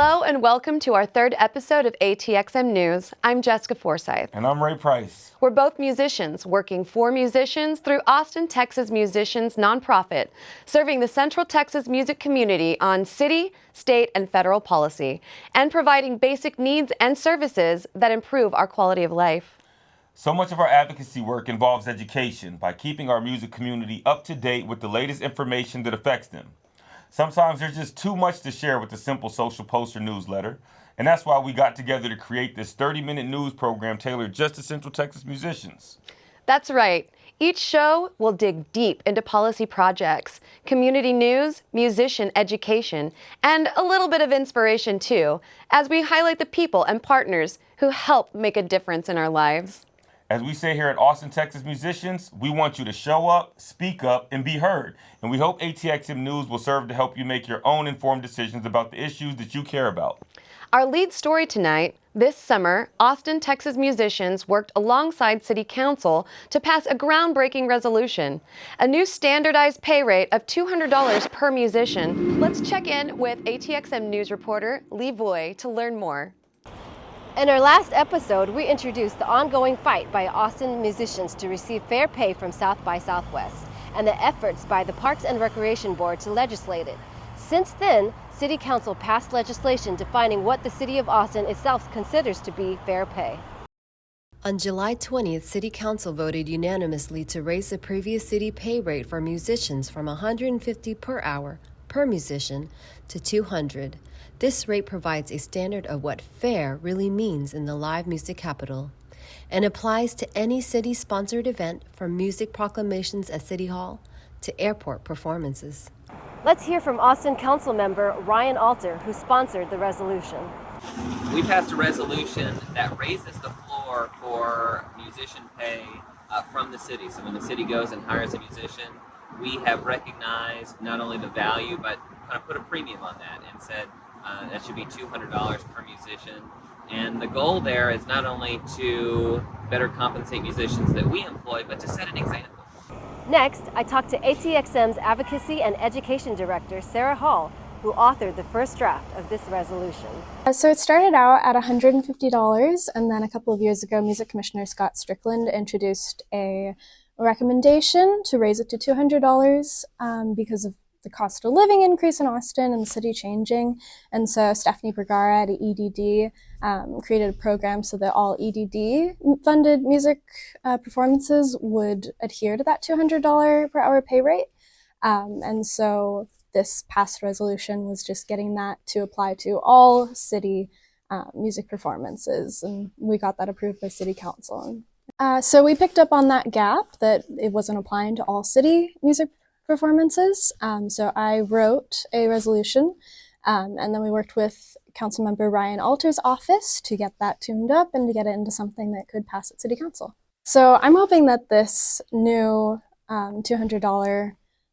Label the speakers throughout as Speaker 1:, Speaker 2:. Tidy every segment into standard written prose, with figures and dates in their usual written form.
Speaker 1: Hello and welcome to our third episode of ATXM News. I'm Jessica Forsyth.
Speaker 2: And I'm Ray Price.
Speaker 1: We're both musicians, working for musicians through Austin, Texas Musicians nonprofit, serving the Central Texas music community on city, state, and federal policy, and providing basic needs and services that improve our quality of life.
Speaker 2: So much of our advocacy work involves education by keeping our music community up to date with the latest information that affects them. Sometimes there's just too much to share with a simple social post or newsletter, and that's why we got together to create this 30-minute news program tailored just to Central Texas musicians.
Speaker 1: That's right. Each show will dig deep into policy projects, community news, musician education, and a little bit of inspiration too, as we highlight the people and partners who help make a difference in our lives.
Speaker 2: As we say here at Austin, Texas Musicians, we want you to show up, speak up, and be heard. And we hope ATXM News will serve to help you make your own informed decisions about the issues that you care about.
Speaker 1: Our lead story tonight: this summer, Austin, Texas musicians worked alongside City Council to pass a groundbreaking resolution, a new standardized pay rate of $200 per musician. Let's check in with ATXM News reporter Lee Voy to learn more.
Speaker 3: In our last episode, we introduced the ongoing fight by Austin musicians to receive fair pay from South by Southwest and the efforts by the Parks and Recreation Board to legislate it. Since then, City Council passed legislation defining what the City of Austin itself considers to be fair pay.
Speaker 4: On July 20th, City Council voted unanimously to raise the previous city pay rate for musicians from $150 per hour per musician to $200. This rate provides a standard of what fair really means in the live music capital and applies to any city-sponsored event, from music proclamations at City Hall to airport performances.
Speaker 3: Let's hear from Austin Council member Ryan Alter, who sponsored the resolution.
Speaker 5: We passed a resolution that raises the floor for musician pay from the city. So when the city goes and hires a musician, we have recognized not only the value, but kind of put a premium on that and said that should be $200 per musician. And the goal there is not only to better compensate musicians that we employ, but to set an example.
Speaker 3: Next, I talked to ATXM's Advocacy and Education Director, Sarah Hall, who authored the first draft of this resolution.
Speaker 6: So it started out at $150, and then a couple of years ago, Music Commissioner Scott Strickland introduced a recommendation to raise it to $200 because of the cost of living increase in Austin and the city changing. And so Stephanie Bergara at EDD created a program so that all EDD funded music performances would adhere to that $200 per hour pay rate. And so this past resolution was just getting that to apply to all city music performances, and we got that approved by City Council. So we picked up on that gap that it wasn't applying to all city music performances. So I wrote a resolution, and then we worked with Councilmember Ryan Alter's office to get that tuned up and to get it into something that could pass at City Council. So I'm hoping that this new $200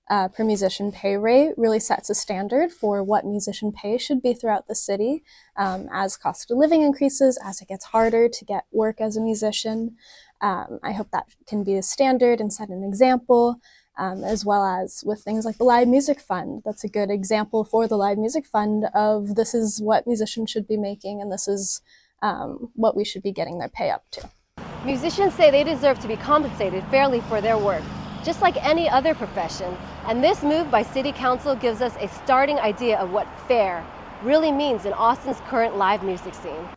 Speaker 6: per musician pay rate really sets a standard for what musician pay should be throughout the city as cost of living increases, as it gets harder to get work as a musician. I hope that can be a standard and set an example, as well as with things like the Live Music Fund. That's a good example for the Live Music Fund of this is what musicians should be making, and this is what we should be getting their pay up to.
Speaker 3: Musicians say they deserve to be compensated fairly for their work, just like any other profession. And this move by City Council gives us a starting idea of what fair really means in Austin's current live music scene.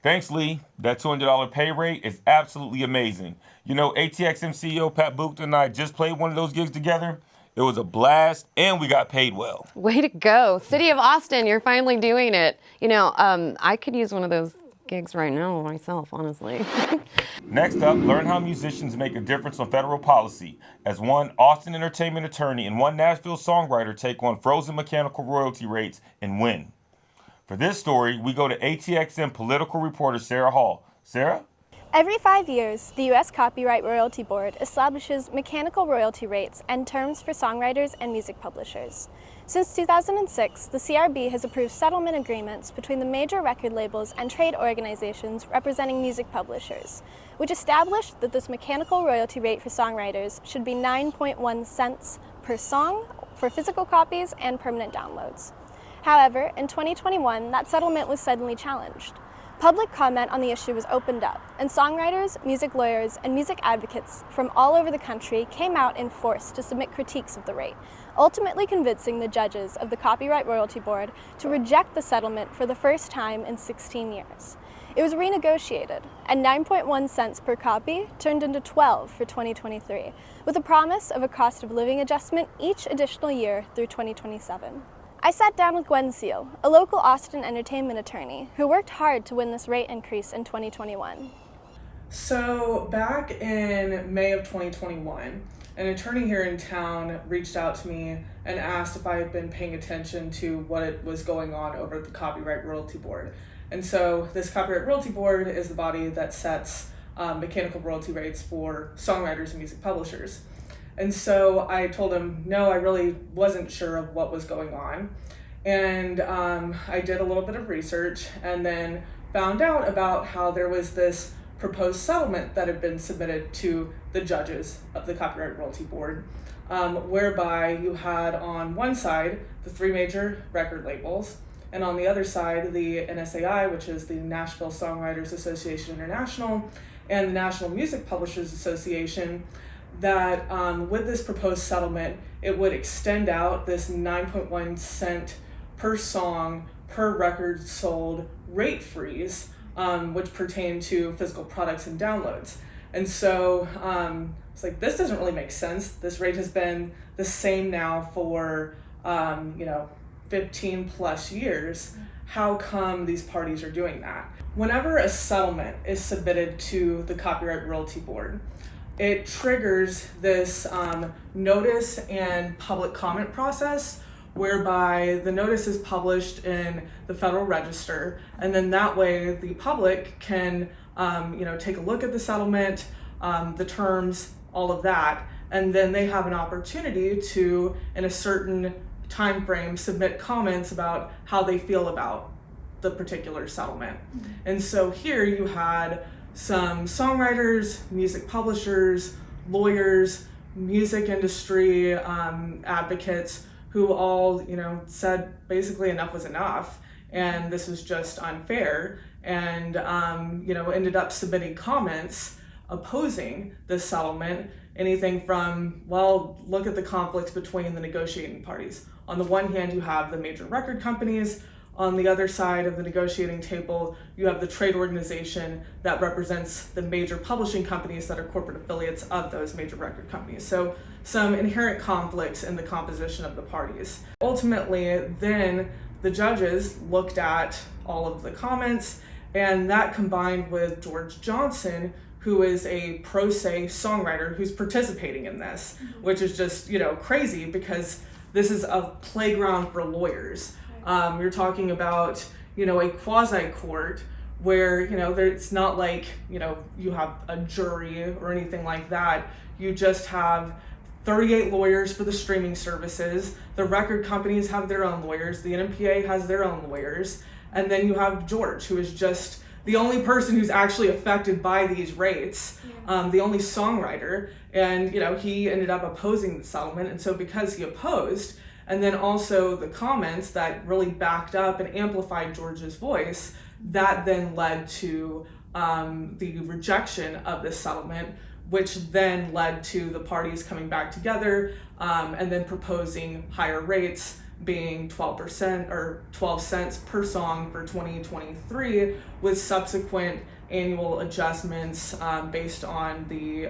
Speaker 2: Thanks, Lee. That $200 pay rate is absolutely amazing. You know, ATXM CEO Pat Buchta and I just played one of those gigs together. It was a blast, and we got paid well.
Speaker 1: Way to go. City of Austin, you're finally doing it. You know, I could use one of those gigs right now myself, honestly.
Speaker 2: Next up, learn how musicians make a difference on federal policy, as one Austin entertainment attorney and one Nashville songwriter take on frozen mechanical royalty rates and win. For this story, we go to ATXM political reporter Sarah Hall. Sarah?
Speaker 7: Every 5 years, the U.S. Copyright Royalty Board establishes mechanical royalty rates and terms for songwriters and music publishers. Since 2006, the CRB has approved settlement agreements between the major record labels and trade organizations representing music publishers, which established that this mechanical royalty rate for songwriters should be 9.1 cents per song for physical copies and permanent downloads. However, in 2021, that settlement was suddenly challenged. Public comment on the issue was opened up, and songwriters, music lawyers, and music advocates from all over the country came out in force to submit critiques of the rate, ultimately convincing the judges of the Copyright Royalty Board to reject the settlement for the first time in 16 years. It was renegotiated, and 9.1 cents per copy turned into 12 for 2023, with a promise of a cost of living adjustment each additional year through 2027. I sat down with Gwen Seale, a local Austin entertainment attorney who worked hard to win this rate increase in 2021.
Speaker 8: So back in May of 2021, an attorney here in town reached out to me and asked if I had been paying attention to what was going on over at the Copyright Royalty Board. And so this Copyright Royalty Board is the body that sets mechanical royalty rates for songwriters and music publishers. And so I told him, no, I really wasn't sure of what was going on. And I did a little bit of research and then found out about how there was this proposed settlement that had been submitted to the judges of the Copyright Royalty Board, whereby you had on one side the three major record labels, and on the other side the NSAI, which is the Nashville Songwriters Association International, and the National Music Publishers Association, that with this proposed settlement, it would extend out this 9.1 cent per song per record sold rate freeze, which pertain to physical products and downloads. And so it's like, this doesn't really make sense. This rate has been the same now for 15 plus years. How come these parties are doing that? Whenever a settlement is submitted to the Copyright Royalty Board, it triggers this notice and public comment process, whereby the notice is published in the Federal Register, and then that way the public can take a look at the settlement, the terms, all of that, and then they have an opportunity to, in a certain time frame, submit comments about how they feel about the particular settlement. And so here you had some songwriters, music publishers, lawyers, music industry advocates who all said basically enough was enough and this was just unfair, and ended up submitting comments opposing this settlement. Anything from, well, look at the conflicts between the negotiating parties. On the one hand, you have the major record companies. On the other side of the negotiating table, you have the trade organization that represents the major publishing companies that are corporate affiliates of those major record companies. So some inherent conflicts in the composition of the parties. Ultimately, then the judges looked at all of the comments, and that combined with George Johnson, who is a pro se songwriter who's participating in this, which is just, crazy, because this is a playground for lawyers. You're talking about, a quasi court where, it's not like, you have a jury or anything like that. You just have 38 lawyers for the streaming services. The record companies have their own lawyers. The NMPA has their own lawyers. And then you have George, who is just the only person who's actually affected by these rates, the only songwriter. And, he ended up opposing the settlement. And so because he opposed, and then also the comments that really backed up and amplified George's voice, that then led to the rejection of this settlement, which then led to the parties coming back together and then proposing higher rates, being 12% or 12 cents per song for 2023, with subsequent annual adjustments based on the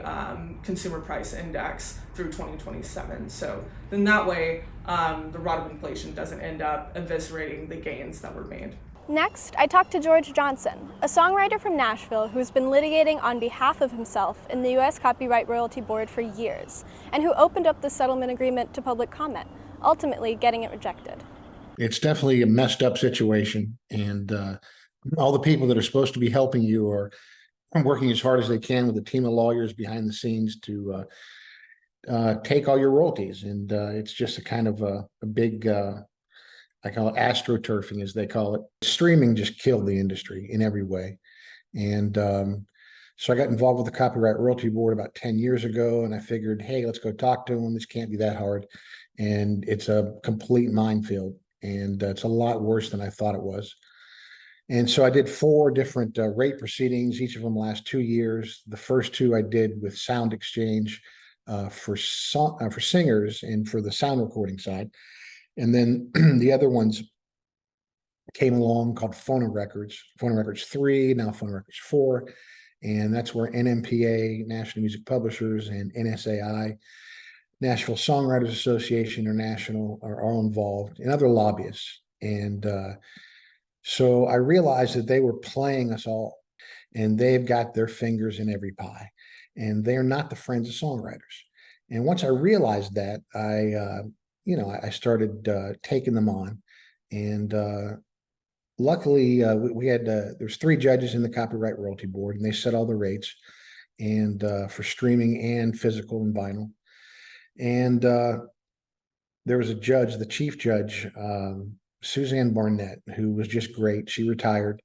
Speaker 8: consumer price index through 2027. So then that way, the rot of inflation doesn't end up eviscerating the gains that were made.
Speaker 7: Next, I talked to George Johnson, a songwriter from Nashville who's been litigating on behalf of himself in the U.S. Copyright Royalty Board for years, and who opened up the settlement agreement to public comment, ultimately getting it rejected.
Speaker 9: It's definitely a messed up situation, and all the people that are supposed to be helping you are working as hard as they can with a team of lawyers behind the scenes to take all your royalties. And it's just a kind of a big, I call it astroturfing, as they call it. Streaming just killed the industry in every way. And so I got involved with the Copyright Royalty Board about 10 years ago, and I figured, hey, let's go talk to them. This can't be that hard. And it's a complete minefield. and it's a lot worse than I thought it was. And so I did 4 different rate proceedings. Each of them last 2 years. The first 2 I did with Sound Exchange for singers and for the sound recording side, and then the other ones came along called Phonorecords 3, now Phonorecords 4, and that's where NMPA, National Music Publishers, and NSAI, Nashville Songwriters Association International, are all involved, and other lobbyists. And so I realized that they were playing us all, and they've got their fingers in every pie, and they're not the friends of songwriters. And once I realized that, I started taking them on, and luckily we had there's 3 judges in the Copyright Royalty Board, and they set all the rates, and for streaming and physical and vinyl. And there was a judge, the chief judge, Suzanne Barnett, who was just great. She retired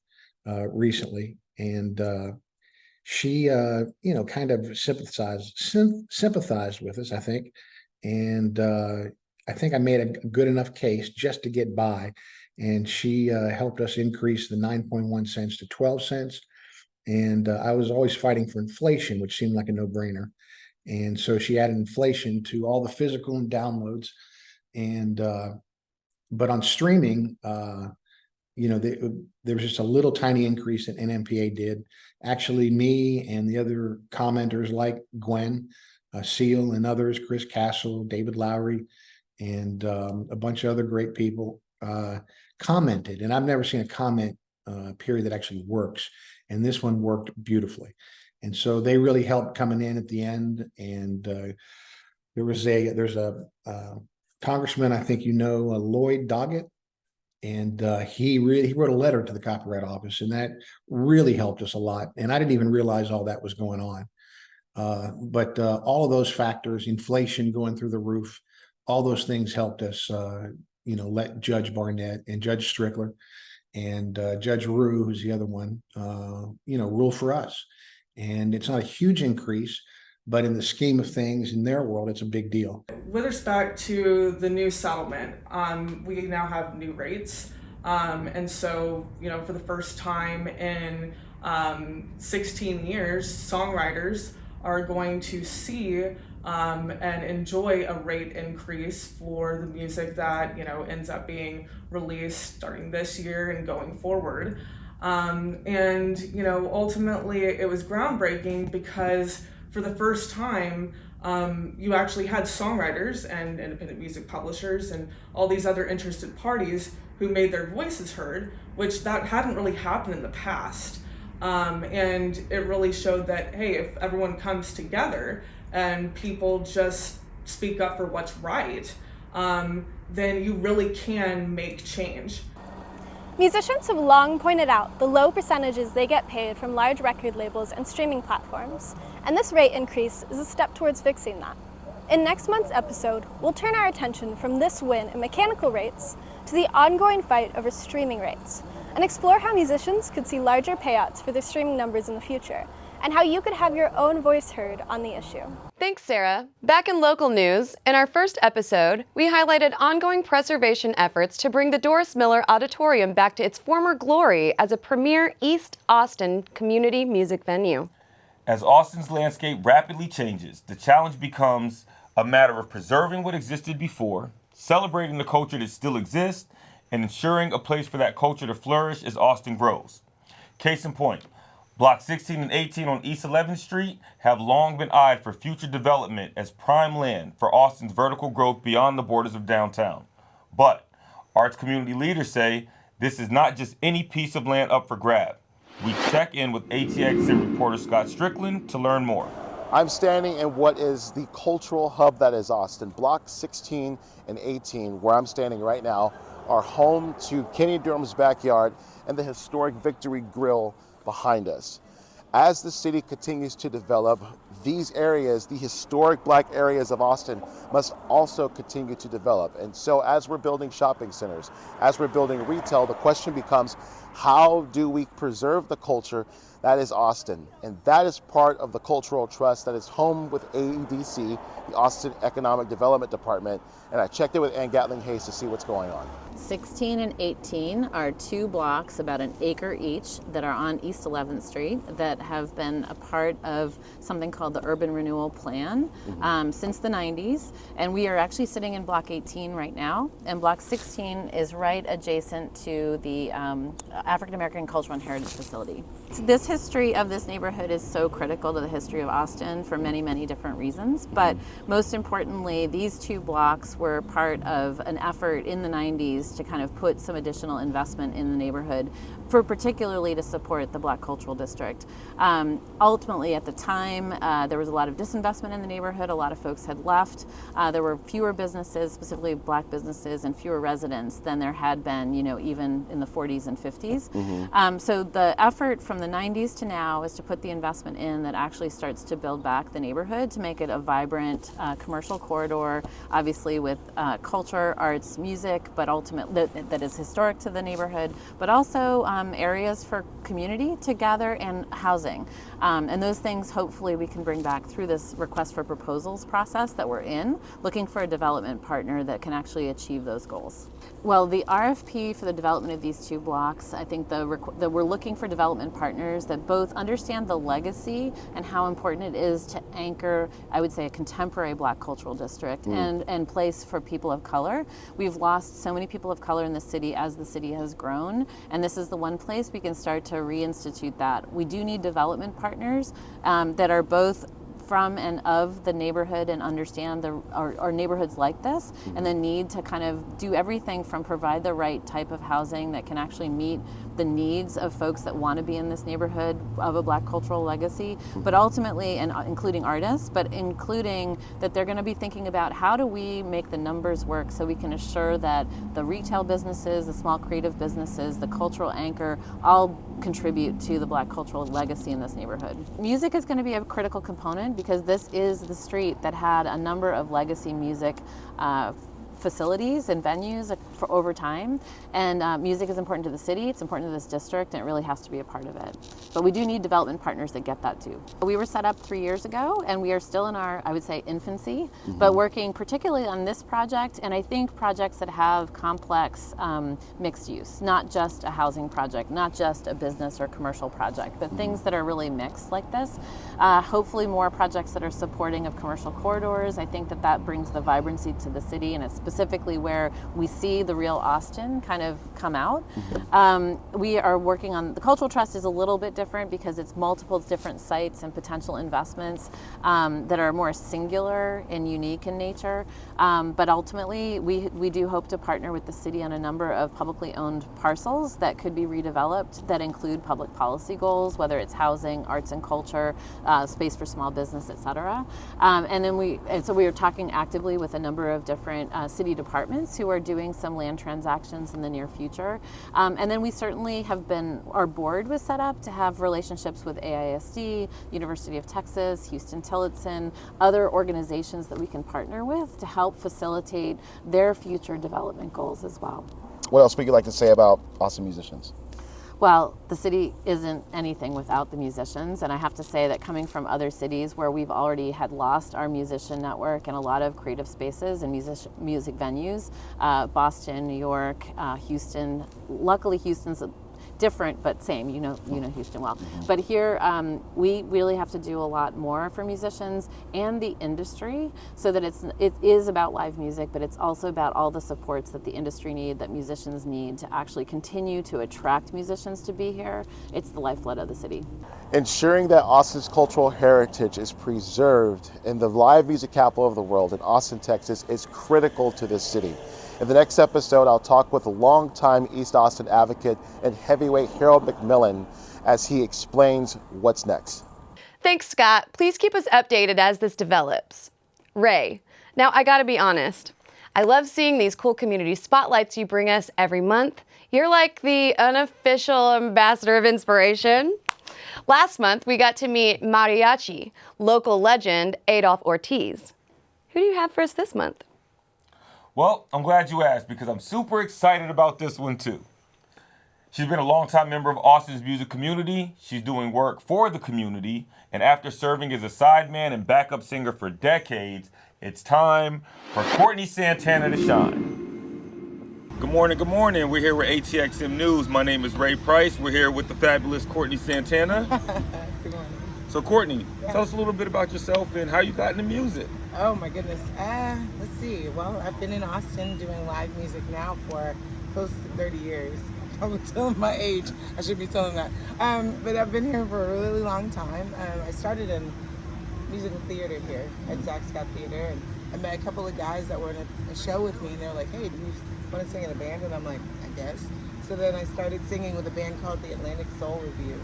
Speaker 9: recently, and she kind of sympathized with us, I think. And I think I made a good enough case just to get by. And she helped us increase the 9.1 cents to 12 cents. And I was always fighting for inflation, which seemed like a no-brainer. And so she added inflation to all the physical and downloads. And but on streaming, there was just a little tiny increase that NMPA did. Actually, me and the other commenters like Gwen, Seale, and others, Chris Castle, David Lowry, and a bunch of other great people commented. And I've never seen a comment period that actually works. And this one worked beautifully. And so they really helped coming in at the end. And there's a congressman, I think Lloyd Doggett, and he wrote a letter to the Copyright Office, and that really helped us a lot. And I didn't even realize all that was going on. But all of those factors, inflation going through the roof, all those things helped us, let Judge Barnett and Judge Strickler and Judge Rue, who's the other one, rule for us. And it's not a huge increase, but in the scheme of things in their world, it's a big deal.
Speaker 8: With respect to the new settlement, we now have new rates. And so, for the first time in 16 years, songwriters are going to see and enjoy a rate increase for the music that, ends up being released starting this year and going forward. Ultimately it was groundbreaking because for the first time, you actually had songwriters and independent music publishers and all these other interested parties who made their voices heard, which that hadn't really happened in the past. And it really showed that, hey, if everyone comes together and people just speak up for what's right, then you really can make change.
Speaker 7: Musicians have long pointed out the low percentages they get paid from large record labels and streaming platforms, and this rate increase is a step towards fixing that. In next month's episode, we'll turn our attention from this win in mechanical rates to the ongoing fight over streaming rates, and explore how musicians could see larger payouts for their streaming numbers in the future, and how you could have your own voice heard on the issue.
Speaker 1: Thanks, Sarah. Back in local news, in our first episode, we highlighted ongoing preservation efforts to bring the Doris Miller Auditorium back to its former glory as a premier East Austin community music venue.
Speaker 2: As Austin's landscape rapidly changes, the challenge becomes a matter of preserving what existed before, celebrating the culture that still exists, and ensuring a place for that culture to flourish as Austin grows. Case in point, Block 16 and 18 on East 11th Street have long been eyed for future development as prime land for Austin's vertical growth beyond the borders of downtown. But arts community leaders say this is not just any piece of land up for grab. We check in with ATXM reporter Scott Strickland to learn more.
Speaker 10: I'm standing in what is the cultural hub that is Austin. Block 16 and 18, where I'm standing right now, are home to Kenny Durham's backyard and the historic Victory Grill behind us. As the city continues to develop, these areas, the historic Black areas of Austin, must also continue to develop. And so as we're building shopping centers, as we're building retail, the question becomes, how do we preserve the culture that is Austin? And that is part of the Cultural Trust that is home with AEDC, the Austin Economic Development Department. And I checked in with Gatling Haynes to see what's going on.
Speaker 11: 16 and 18 are 2 blocks, about an acre each, that are on East 11th Street that have been a part of something called the Urban Renewal Plan since the 90s. And we are actually sitting in Block 18 right now. And Block 16 is right adjacent to the African American Cultural and Heritage Facility. This history of this neighborhood is so critical to the history of Austin for many, many different reasons. But most importantly, these 2 blocks were part of an effort in the 90s to kind of put some additional investment in the neighborhood, for particularly to support the Black Cultural District. Ultimately, at the time, there was a lot of disinvestment in the neighborhood. A lot of folks had left. There were fewer businesses, specifically Black businesses, and fewer residents than there had been, even in the 40s and 50s. So the effort from the 90s to now is to put the investment in that actually starts to build back the neighborhood, to make it a vibrant commercial corridor, obviously with culture, arts, music, but ultimately that is historic to the neighborhood, but also areas for community to gather and housing. And those things hopefully we can bring back through this request for proposals process that we're in, looking for a development partner that can actually achieve those goals. Well, the RFP for the development of these 2 blocks, I think that we're looking for development partners that both understand the legacy and how important it is to anchor, I would say, a contemporary Black cultural district and place for people of color. We've lost so many people of color in the city as the city has grown, and this is the one place we can start to reinstitute that. We do need development partners that are both from and of the neighborhood and understand our neighborhoods like this, and the need to kind of do everything from provide the right type of housing that can actually meet the needs of folks that want to be in this neighborhood of a Black cultural legacy, but ultimately, and including artists, but including that they're going to be thinking about how do we make the numbers work so we can assure that the retail businesses, the small creative businesses, the cultural anchor all contribute to the Black cultural legacy in this neighborhood. Music is going to be a critical component because this is the street that had a number of legacy music facilities and venues for over time, and music is important to the city, it's important to this district, and it really has to be a part of it. But we do need development partners that get that too. We were set up 3 years ago, and we are still in our, I would say, infancy, but working particularly on this project, and I think projects that have complex mixed use, not just a housing project, not just a business or commercial project, but things that are really mixed like this. Hopefully more projects that are supporting of commercial corridors. I think that brings the vibrancy to the city, and it's specifically where we see the real Austin kind of come out. We are working on, the Cultural Trust is a little bit different because it's multiple different sites and potential investments that are more singular and unique in nature. But ultimately, we do hope to partner with the city on a number of publicly owned parcels that could be redeveloped that include public policy goals, whether it's housing, arts and culture, space for small business, et cetera. And so we are talking actively with a number of different city departments who are doing some land transactions in the near future. And then we certainly our board was set up to have relationships with AISD, University of Texas, Houston Tillotson, other organizations that we can partner with to help facilitate their future development goals as well.
Speaker 10: What else would you like to say about Austin musicians?
Speaker 11: Well, the city isn't anything without the musicians, and I have to say that coming from other cities where we've already had lost our musician network and a lot of creative spaces and music venues, Boston, New York, Houston. Luckily, Houston's different but same. You know Houston well. But here we really have to do a lot more for musicians and the industry, so that it is about live music, but it's also about all the supports that the industry need, that musicians need to actually continue to attract musicians to be here. It's the lifeblood of the city.
Speaker 10: Ensuring that Austin's cultural heritage is preserved in the live music capital of the world in Austin, Texas is critical to this city. In the next episode, I'll talk with a longtime East Austin advocate and heavyweight Harold McMillan as he explains what's next.
Speaker 1: Thanks, Scott. Please keep us updated as this develops. Ray, now I gotta be honest. I love seeing these cool community spotlights you bring us every month. You're like the unofficial ambassador of inspiration. Last month, we got to meet mariachi, local legend Adolph Ortiz. Who do you have for us this month?
Speaker 2: Well, I'm glad you asked because I'm super excited about this one too. She's been a longtime member of Austin's music community. She's doing work for the community. And after serving as a sideman and backup singer for decades, it's time for Courtney Santana to shine. Good morning, good morning. We're here with ATXM News. My name is Ray Price. We're here with the fabulous Courtney Santana.
Speaker 12: Good morning.
Speaker 2: So Courtney, tell us a little bit about yourself and how you got into music.
Speaker 12: Oh my goodness. Let's see. Well, I've been in Austin doing live music now for close to 30 years. I'm telling my age. I should be telling that. But I've been here for a really long time. I started in musical theater here at Zach Scott Theater, and I met a couple of guys that were in a show with me, and they're like, "Hey, do you want to sing in a band?" And I'm like, "I guess." So then I started singing with a band called the Atlantic Soul Review.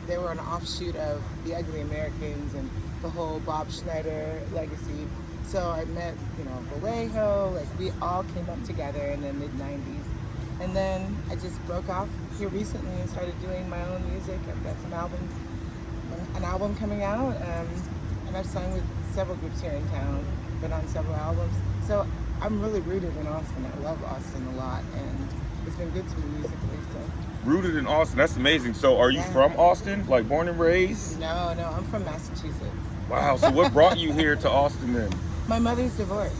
Speaker 12: They were an offshoot of the Ugly Americans and the whole Bob Schneider legacy. So I met, Vallejo, like we all came up together in the mid-90s. And then I just broke off here recently and started doing my own music. I've got an album coming out, and I've sung with several groups here in town, been on several albums. So I'm really rooted in Austin. I love Austin a lot, and it's been good to me musically, so.
Speaker 2: Rooted in Austin, that's amazing. So are you from Austin, like born and raised?
Speaker 12: No, I'm from Massachusetts.
Speaker 2: Wow, so what brought you here to Austin then?
Speaker 12: My mother's divorced.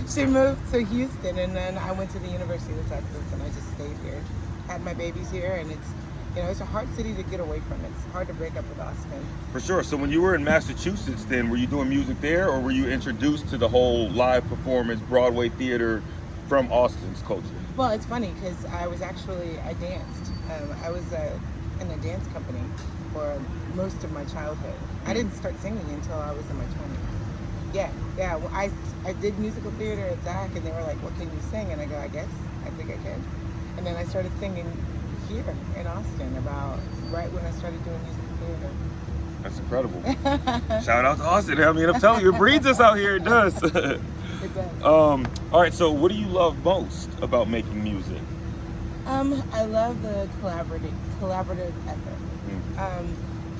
Speaker 12: She moved to Houston, and then I went to the University of Texas, and I just stayed here. Had my babies here, and it's a hard city to get away from. It's hard to break up with Austin.
Speaker 2: For sure. So when you were in Massachusetts then, were you doing music there, or were you introduced to the whole live performance, Broadway theater from Austin's culture?
Speaker 12: Well, it's funny because I danced. I was in a dance company for most of my childhood. I didn't start singing until I was in my 20s. Yeah. Well, I did musical theater at Zach, and they were like, "What can you sing?" And I go, I think I can. And then I started singing here in Austin right when I started doing musical theater.
Speaker 2: That's incredible. Shout out to Austin. I mean, I'm telling you, it breeds us out here. It does.
Speaker 12: It does.
Speaker 2: All right, so what do you love most about making music?
Speaker 12: I love the collaborative effort.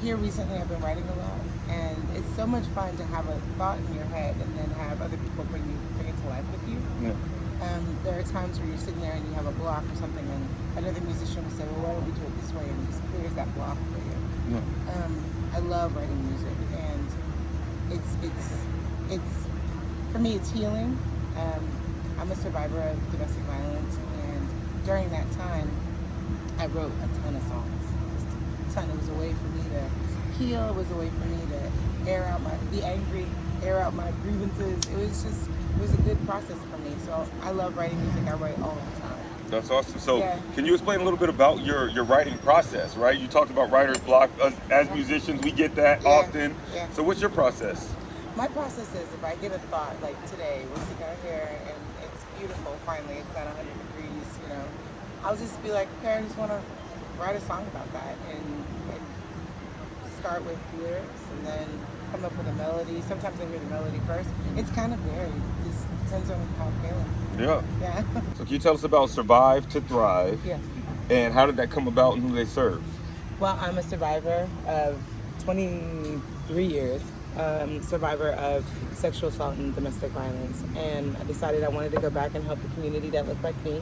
Speaker 12: Here recently I've been writing a lot, and it's so much fun to have a thought in your head and then have other people bring it to life with you.
Speaker 2: Yeah.
Speaker 12: There are times where you're sitting there and you have a block or something, and another musician will say, "Well, why don't we do it this way?" And it just clears that block for you.
Speaker 2: Yeah.
Speaker 12: I love writing music, and it's for me, it's healing. I'm a survivor of domestic violence, and during that time, I wrote a ton of songs. Just a ton. It was a way for me to heal. It was a way for me to be angry, air out my grievances. It was a good process for me. So I love writing music. I write all the time.
Speaker 2: That's awesome. So Can you explain a little bit about your writing process, right? You talked about writer's block. As musicians, we get that often.
Speaker 12: Yeah.
Speaker 2: So what's your process?
Speaker 12: My process is if I get a thought, like today, we're sitting out here and it's beautiful, finally, it's at 100 degrees, I'll just be like, okay, I just want to write a song about that and start with lyrics and then come up with a melody. Sometimes I hear the melody first. It's kind of varied. It just depends on how I'm feeling. Yeah.
Speaker 2: So can you tell us about Survive to Thrive?
Speaker 12: Yes.
Speaker 2: And how did that come about and who they serve?
Speaker 12: Well, I'm a survivor of 23 years. Survivor of sexual assault and domestic violence, and I decided I wanted to go back and help the community that looked like me.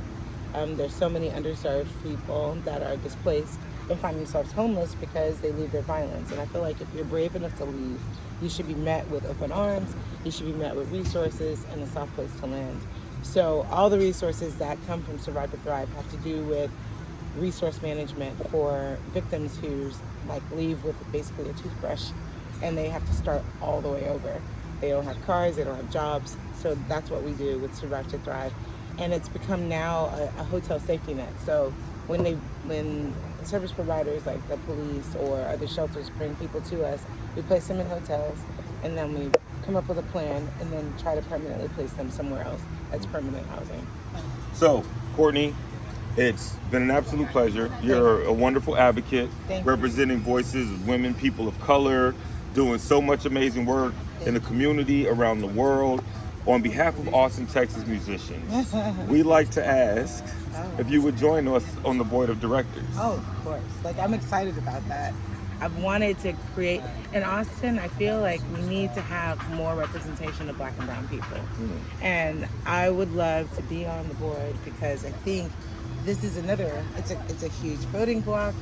Speaker 12: There's so many underserved people that are displaced and find themselves homeless because they leave their violence, and I feel like if you're brave enough to leave, you should be met with open arms, you should be met with resources and a soft place to land. So all the resources that come from Survive to Thrive have to do with resource management for victims who leave with basically a toothbrush, and they have to start all the way over. They don't have cars, they don't have jobs, so that's what we do with Survive to Thrive. And it's become now a hotel safety net. So when service providers like the police or other shelters bring people to us, we place them in hotels, and then we come up with a plan and then try to permanently place them somewhere else that's permanent housing.
Speaker 2: So, Courtney, it's been an absolute pleasure. You're a wonderful advocate, representing voices of women, people of color, doing so much amazing work in the community around the world. On behalf of Austin, Texas musicians, we'd like to ask if you would join us on the board of directors.
Speaker 12: Oh, of course. I'm excited about that. I've wanted to create, in Austin, I feel like we need to have more representation of Black and brown people. And I would love to be on the board because I think this is it's a huge voting block.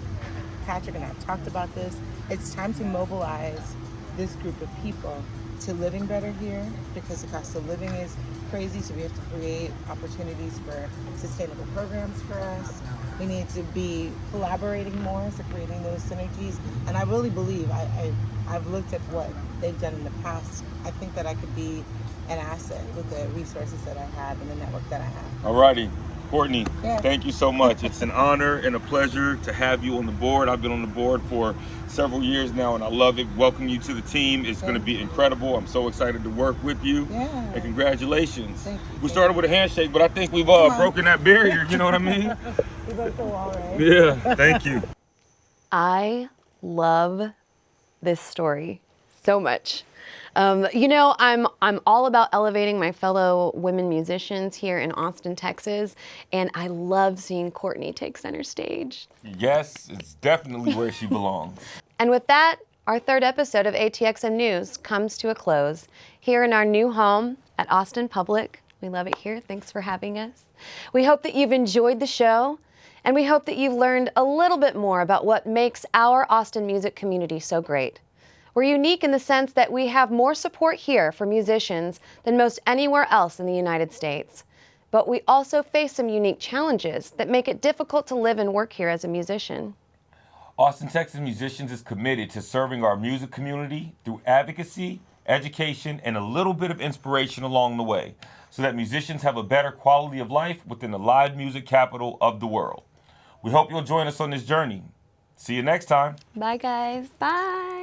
Speaker 12: Patrick and I have talked about this. It's time to mobilize this group of people to living better here, because the cost of living is crazy, so we have to create opportunities for sustainable programs for us. We need to be collaborating more, so creating those synergies. And I really believe, I've looked at what they've done in the past. I think that I could be an asset with the resources that I have and the network that I have.
Speaker 2: Alrighty. Courtney,
Speaker 12: Yeah.
Speaker 2: thank you so much. It's an honor and a pleasure to have you on the board. I've been on the board for several years now, and I love it. Welcome you to the team. It's going to be incredible. I'm so excited to work with you.
Speaker 12: Yeah.
Speaker 2: And congratulations.
Speaker 12: Thank you.
Speaker 2: We started with a handshake, but I think we've broken that barrier. You know what I mean?
Speaker 12: We broke the wall, right?
Speaker 2: Yeah. Thank you.
Speaker 1: I love this story so much. You know, I'm all about elevating my fellow women musicians here in Austin, Texas, and I love seeing Courtney take center stage.
Speaker 2: Yes, it's definitely where she belongs.
Speaker 1: And with that, our third episode of ATXM News comes to a close here in our new home at Austin Public. We love it here. Thanks for having us. We hope that you've enjoyed the show, and we hope that you've learned a little bit more about what makes our Austin music community so great. We're unique in the sense that we have more support here for musicians than most anywhere else in the United States. But we also face some unique challenges that make it difficult to live and work here as a musician.
Speaker 2: Austin, Texas Musicians is committed to serving our music community through advocacy, education, and a little bit of inspiration along the way, so that musicians have a better quality of life within the live music capital of the world. We hope you'll join us on this journey. See you next time.
Speaker 1: Bye, guys. Bye.